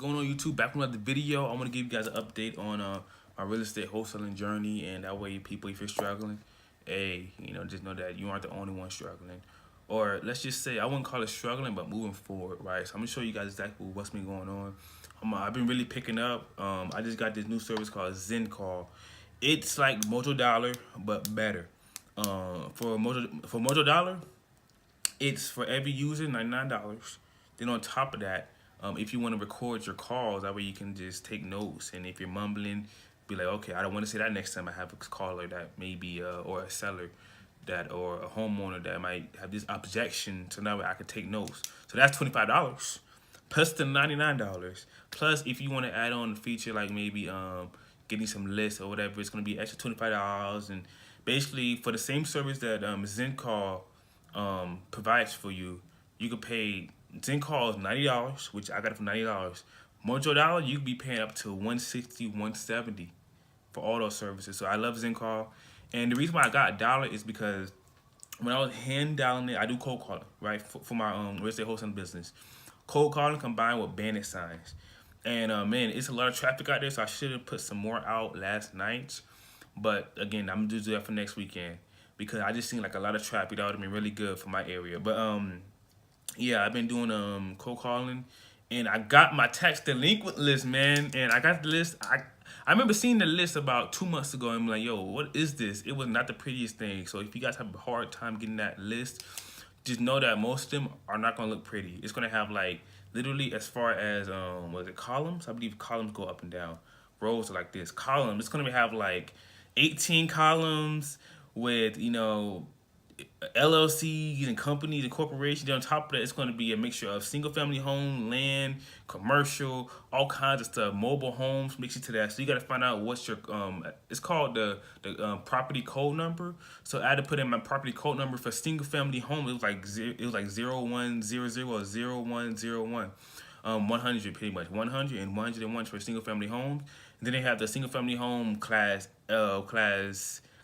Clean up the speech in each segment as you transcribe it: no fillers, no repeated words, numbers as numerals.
going on YouTube? Back with another video. I want to give you guys an update on my real estate wholesaling journey, and that way, people, if you're struggling, just know that you aren't the only one struggling. Or let's just say, I wouldn't call it struggling, but moving forward, right? So I'm gonna show you guys exactly what's been going on. I've been really picking up. I just got this new service called Zen Call. It's like Mojo Dollar, but better. For Mojo Dollar, it's for every user $99. Then on top of that, if you want to record your calls, that way you can just take notes. And if you're mumbling, be like, okay, I don't want to say that next time I have a caller that maybe or a seller that or a homeowner that might have this objection. So now I can take notes. So that's $25 plus the $99. Plus, if you want to add on a feature like maybe getting some lists or whatever, it's gonna be extra $25. And basically for the same service that ZenCall provides for you, you could pay. ZenCall is $90, which I got it for $90. Mojo Dollar, you could be paying up to $160, $170 for all those services. So I love ZenCall, and the reason why I got $1 is because when I was hand dialing it, I do cold calling, right, for my real estate wholesaling business. Cold calling combined with bandit signs, and man, it's a lot of traffic out there. So I should have put some more out last night, but again, I'm gonna do that for next weekend because I just seen like a lot of traffic. That would have been really good for my area, but yeah, I've been doing cold calling, and I got my tax delinquent list, man. And I got the list. I remember seeing the list about 2 months ago, and I'm like, yo, what is this? It was not the prettiest thing. So if you guys have a hard time getting that list, just know that most of them are not gonna look pretty. It's gonna have like literally as far as was it columns? I believe columns go up and down. Rows are like this. Columns. It's gonna have like 18 columns with LLCs and companies and corporations. On top of that, it's going to be a mixture of single-family home, land, commercial, all kinds of stuff, mobile homes, mix it to that. So you got to find out what's your it's called the property code number. So I had to put in my property code number for single-family home. It was like 0100 or 0101. 100 pretty much, 100 and 101 for single-family homes. And then they have the single-family home class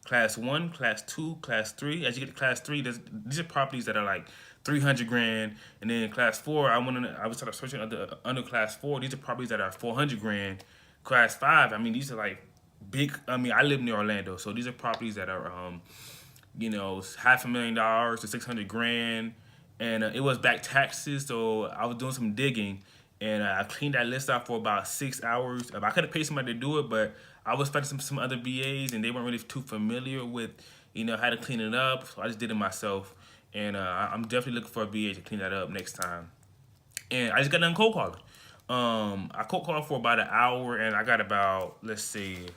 Class 1, Class 2, Class 3. As you get to Class 3, these are properties that are like 300 grand. And then Class 4, I was sort of searching under Class 4. These are properties that are 400 grand. Class 5, I mean, these are like big. I mean, I live near Orlando, so these are properties that are, $500,000 to 600 grand. And it was back taxes, so I was doing some digging. And I cleaned that list out for about 6 hours. I could have paid somebody to do it, but I was fighting some other VAs, and they weren't really too familiar with, how to clean it up. So I just did it myself, and I'm definitely looking for a VA to clean that up next time. And I just got done cold calling. I cold called for about an hour, and I got about 15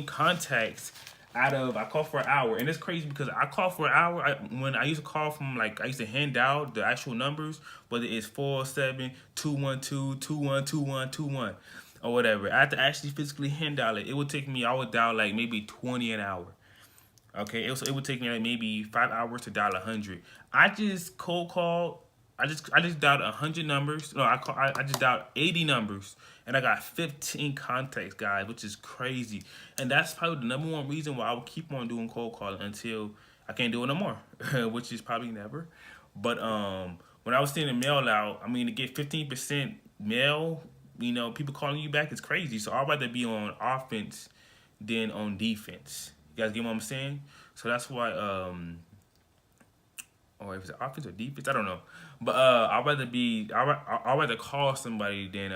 contacts I called for an hour. And it's crazy because I called for an hour when I used to call from, I used to hand out the actual numbers, whether it's 407-212-212121 or whatever. I had to actually physically hand dial it. It would take me, I would dial like maybe 20 an hour. Okay, it would take me like maybe 5 hours to dial 100. I just cold called. I just dialed 100 numbers. No, I just dialed 80 numbers, and I got 15 contacts, guys, which is crazy. And that's probably the number one reason why I will keep on doing cold calling until I can't do it no more, which is probably never. But when I was sending the mail out, I mean, to get 15% mail, people calling you back is crazy. So I'd rather be on offense than on defense. You guys get what I'm saying? So that's why or if it's offense or defense, I don't know. But I'd rather call somebody than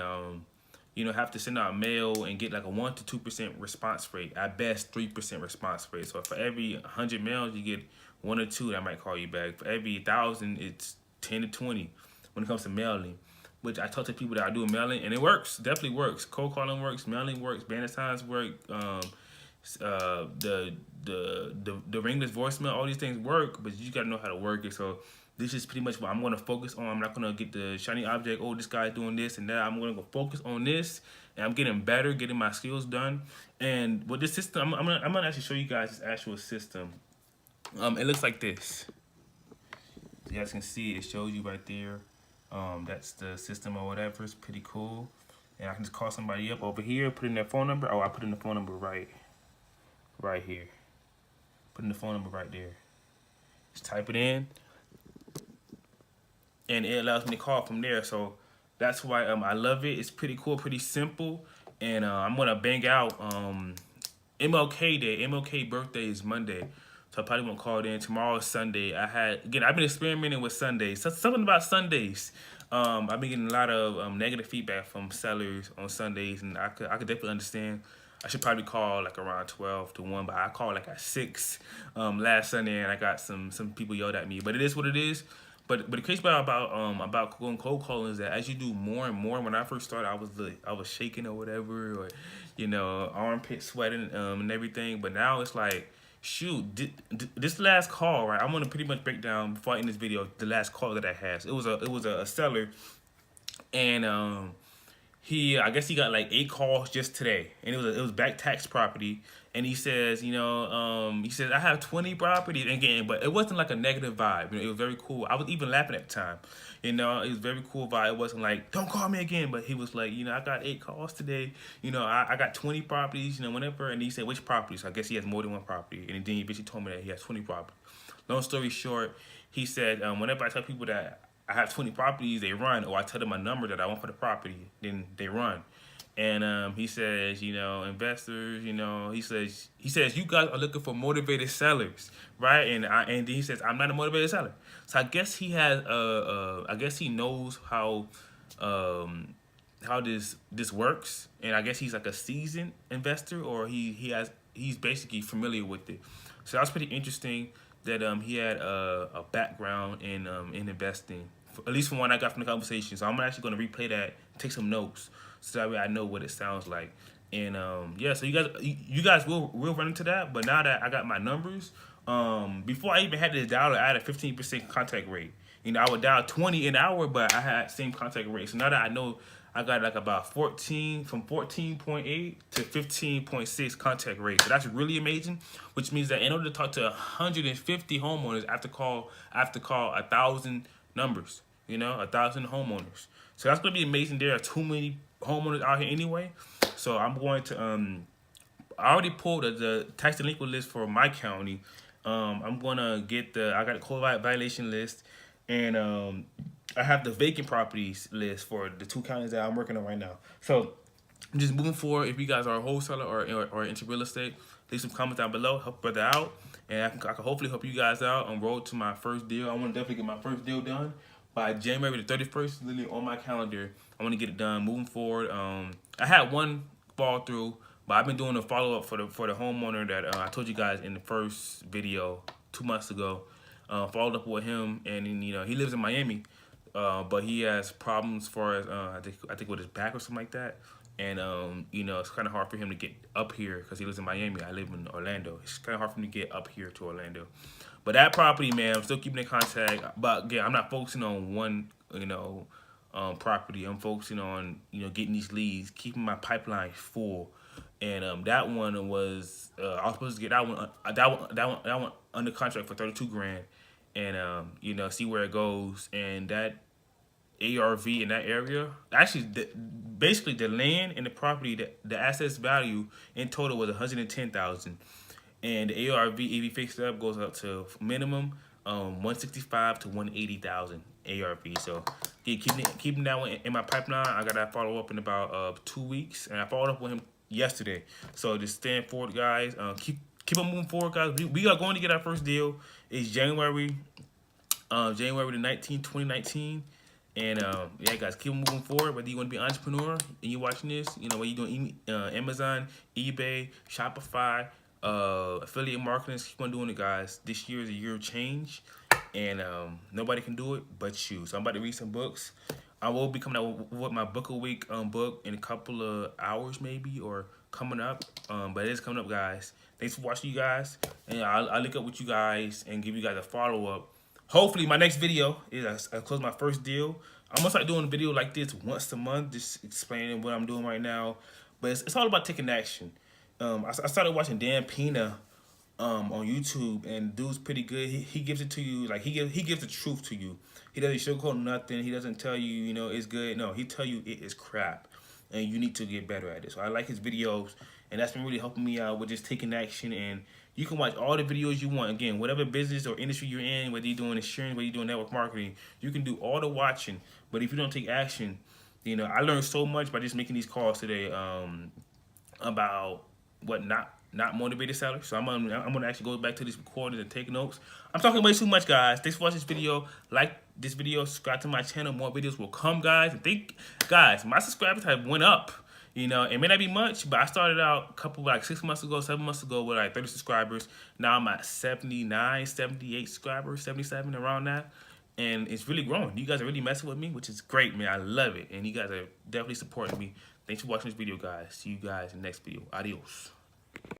have to send out mail and get like a 1 to 2% response rate. At best, 3% response rate. So for every 100 mails, you get 1 or 2 that might call you back. For every 1,000, it's 10 to 20 when it comes to mailing. Which I talk to people that I do mailing, and it works. Definitely works. Cold calling works. Mailing works. Bandit signs work. The ringless voicemail, all these things work, but you gotta know how to work it. So this is pretty much what I'm gonna focus on. I'm not gonna get the shiny object. Oh, this guy's doing this and that. I'm gonna go focus on this, and I'm getting better, getting my skills done. And with this system, I'm gonna actually show you guys this actual system. It looks like this. You guys can see it shows you right there. That's the system or whatever. It's pretty cool. And I can just call somebody up over here, put in their phone number. Oh, I put in the phone number right here. Put in the phone number right there. Just type it in, and it allows me to call from there. So That's why I love it. It's pretty cool, pretty simple, and I'm gonna bang out MLK Day. MLK birthday is Monday, so I probably won't call it in. Tomorrow is Sunday. I've been experimenting with Sundays. Something about Sundays. I've been getting a lot of negative feedback from sellers on Sundays, and I could definitely understand. I should probably call like around 12 to 1, but I called like at 6 last Sunday, and I got some people yelled at me. But it is what it is. But the crazy part about going cold calling is that as you do more and more, when I first started, I was shaking or whatever, or armpit sweating and everything. But now it's like, shoot, this last call, right? I'm gonna pretty much break down before I end this video the last call that I had. So it was a seller, and I guess he got like 8 calls just today, and it was back tax property. And he says, he says, I have 20 properties again, but it wasn't like a negative vibe. It was very cool. I was even laughing at the time. It was very cool vibe. It wasn't like, don't call me again, but he was like, I got 8 calls today. I got 20 properties, whenever. And he said, which properties? So I guess he has more than one property. And then he basically told me that he has 20 properties. Long story short, he said, whenever I tell people that I have 20 properties, they run, or I tell them my number that I want for the property, then they run. And he says, investors, he says you guys are looking for motivated sellers, right? And then he says I'm not a motivated seller. So I guess he has I guess he knows how this works, and I guess he's like a seasoned investor, or he's basically familiar with it. So that's pretty interesting that he had a background in investing, at least from what I got from the conversation. So I'm actually going to replay that, take some notes, so that way I know what it sounds like. And yeah, so you guys will run into that. But now that I got my numbers, before I even had this dialer, I had a 15% contact rate. I would dial 20 an hour, but I had same contact rate. So now that I know, I got like about 14.8 to 15.6 contact rate. So that's really amazing, which means that in order to talk to 150 homeowners, I have to call 1,000 numbers, 1,000 homeowners. So that's going to be amazing. There are too many homeowners out here anyway. So I'm going to, I already pulled the tax delinquent list for my county. I'm going to get I got a code violation list, and I have the vacant properties list for the 2 counties that I'm working on right now. So just moving forward, if you guys are a wholesaler or into real estate, leave some comments down below, help brother out, and I can hopefully help you guys out on road to my first deal. I want to definitely get my first deal done by January the 31st, literally on my calendar. I want to get it done moving forward. I had one fall through, but I've been doing a follow-up for the homeowner that I told you guys in the first video 2 months ago. Followed up with him, and he lives in Miami, but he has problems for I think with his back or something like that. And it's kind of hard for him to get up here because he lives in Miami. I live in Orlando. It's kind of hard for him to get up here to Orlando. But that property, man, I'm still keeping in contact. But again, I'm not focusing on one, property. I'm focusing on, getting these leads, keeping my pipeline full. And that one was, I was supposed to get that one under contract for 32 grand, and see where it goes. And that ARV in that area, actually, basically the land and the property, the assets value in total was 110,000. And the ARV, if you fix it up, goes up to minimum 165 to 180,000 ARV. So yeah, keeping that one in my pipeline. I got that follow up in about 2 weeks, and I followed up with him yesterday. So just stand forward, guys. Keep on moving forward, guys. We are going to get our first deal. It's January the 19th, 2019. And yeah, guys, keep moving forward. Whether you want to be an entrepreneur and you're watching this, whether you're doing Amazon, eBay, Shopify, affiliate marketing, keep on doing it, guys. This year is a year of change, and nobody can do it but you. So I'm about to read some books. I will be coming out with my book a week book in a couple of hours, maybe, or coming up. But it is coming up, guys. Thanks for watching, you guys, and I'll link up with you guys and give you guys a follow up. Hopefully, my next video is I close my first deal. I'm gonna start doing a video like this once a month, just explaining what I'm doing right now. But it's all about taking action. I started watching Dan Pena on YouTube, and dude's pretty good. He gives it to you, like he gives the truth to you. He doesn't sugarcoat nothing. He doesn't tell you, it's good. No, he tell you it is crap, and you need to get better at it. So I like his videos, and that's been really helping me out with just taking action. And you can watch all the videos you want. Again, whatever business or industry you're in, whether you're doing insurance, whether you're doing network marketing, you can do all the watching. But if you don't take action, You know, I learned so much by just making these calls today about what not motivated sellers. So I'm gonna actually go back to this recording and take notes. I'm talking way too much, guys. Thanks for watching this video. Like this video, subscribe to my channel. More videos will come, guys. And guys, my subscribers have went up. You know, it may not be much, but I started out a couple, like 6 months ago, 7 months ago with like 30 subscribers. Now I'm at 79, 78 subscribers, 77, around that. And it's really growing. You guys are really messing with me, which is great, man. I love it. And you guys are definitely supporting me. Thanks for watching this video, guys. See you guys in the next video. Adios.